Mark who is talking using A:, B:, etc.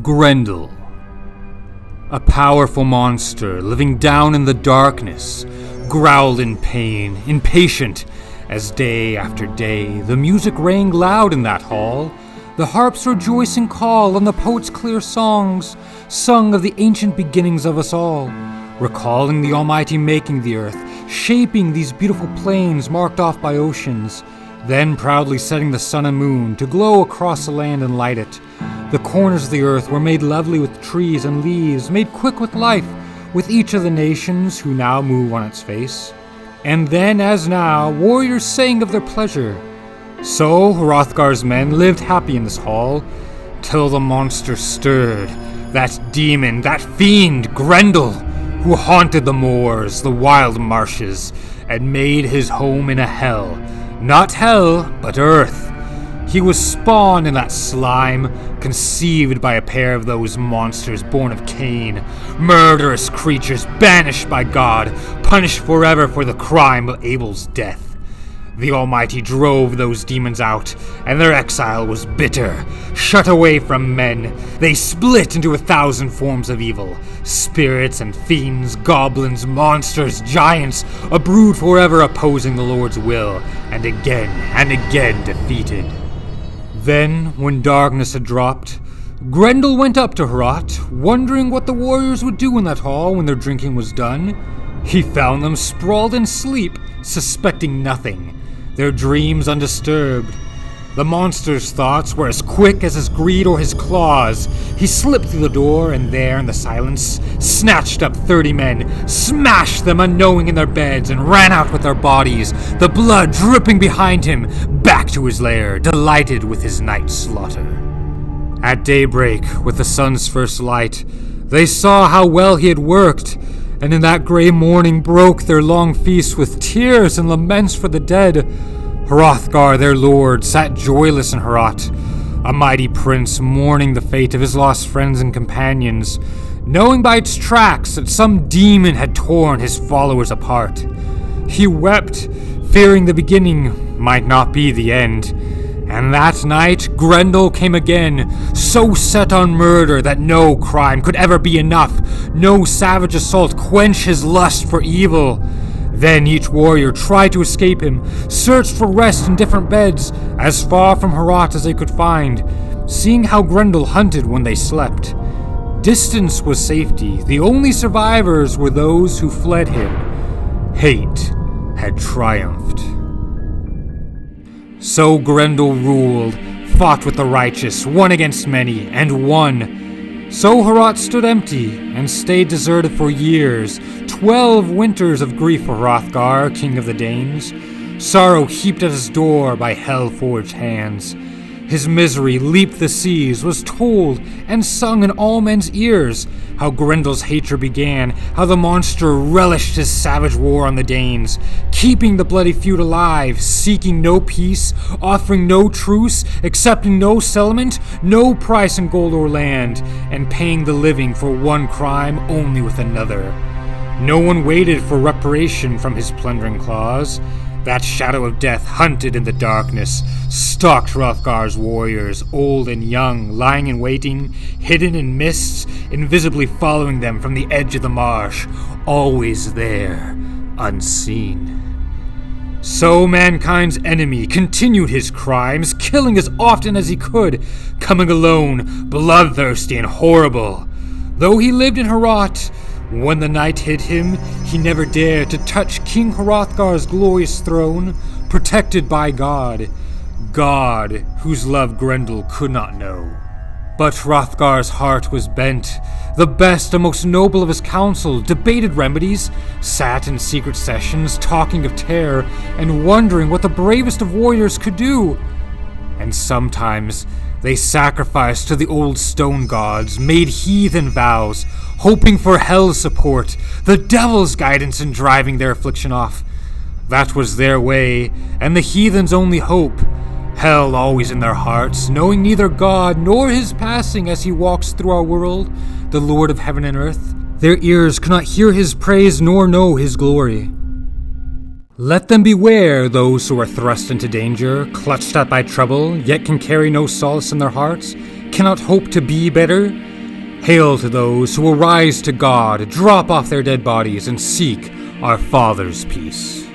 A: Grendel. A powerful monster living down in the darkness, growled in pain, impatient, as day after day the music rang loud in that hall, the harp's rejoicing call and the poet's clear songs, sung of the ancient beginnings of us all, recalling the Almighty making the earth, shaping these beautiful plains marked off by oceans, then proudly setting the sun and moon to glow across the land and light it. The corners of the earth were made lovely with trees and leaves, made quick with life, with each of the nations who now move on its face. And then, as now, warriors sang of their pleasure. So Hrothgar's men lived happy in this hall, till the monster stirred, that demon, that fiend, Grendel, who haunted the moors, the wild marshes, and made his home in a hell. Not hell, but earth. He was spawned in that slime, conceived by a pair of those monsters born of Cain, murderous creatures banished by God, punished forever for the crime of Abel's death. The Almighty drove those demons out, and their exile was bitter. Shut away from men, they split into 1,000 forms of evil. Spirits and fiends, goblins, monsters, giants, a brood forever opposing the Lord's will, and again defeated. Then, when darkness had dropped, Grendel went up to Herot, wondering what the warriors would do in that hall when their drinking was done. He found them sprawled in sleep, suspecting nothing, their dreams undisturbed. The monster's thoughts were as quick as his greed or his claws. He slipped through the door, and there in the silence, snatched up 30 men, smashed them unknowing in their beds, and ran out with their bodies, the blood dripping behind him, back to his lair, delighted with his night's slaughter. At daybreak, with the sun's first light, they saw how well he had worked, and in that grey morning broke their long feast with tears and laments for the dead. Hrothgar, their lord, sat joyless in Herot, a mighty prince mourning the fate of his lost friends and companions, knowing by its tracks that some demon had torn his followers apart. He wept, fearing the beginning might not be the end. And that night, Grendel came again, so set on murder that no crime could ever be enough, no savage assault quench his lust for evil. Then each warrior tried to escape him, searched for rest in different beds, as far from Herot as they could find, seeing how Grendel hunted when they slept. Distance was safety, the only survivors were those who fled him. Hate had triumphed. So Grendel ruled, fought with the righteous, won against many, and won. So Herot stood empty, and stayed deserted for years, 12 winters of grief for Hrothgar, king of the Danes, sorrow heaped at his door by hell-forged hands. His misery leaped the seas, was told and sung in all men's ears, how Grendel's hatred began, how the monster relished his savage war on the Danes, keeping the bloody feud alive, seeking no peace, offering no truce, accepting no settlement, no price in gold or land, and paying the living for one crime only with another. No one waited for reparation from his plundering claws. That shadow of death hunted in the darkness, stalked Hrothgar's warriors, old and young, lying in waiting, hidden in mists, invisibly following them from the edge of the marsh, always there, unseen. So mankind's enemy continued his crimes, killing as often as he could, coming alone, bloodthirsty and horrible. Though he lived in Herot, when the night hid him, he never dared to touch King Hrothgar's glorious throne, protected by God whose love Grendel could not know. But Hrothgar's heart was bent. The best and most noble of his council debated remedies, sat in secret sessions talking of terror and wondering what the bravest of warriors could do. And sometimes they sacrificed to the old stone gods, made heathen vows, hoping for hell's support, the devil's guidance in driving their affliction off. That was their way, and the heathen's only hope. Hell always in their hearts, knowing neither God nor his passing as he walks through our world, the Lord of heaven and earth. Their ears cannot hear his praise nor know his glory. Let them beware those who are thrust into danger, clutched at by trouble, yet can carry no solace in their hearts, cannot hope to be better? Hail to those who will rise to God, drop off their dead bodies, and seek our Father's peace.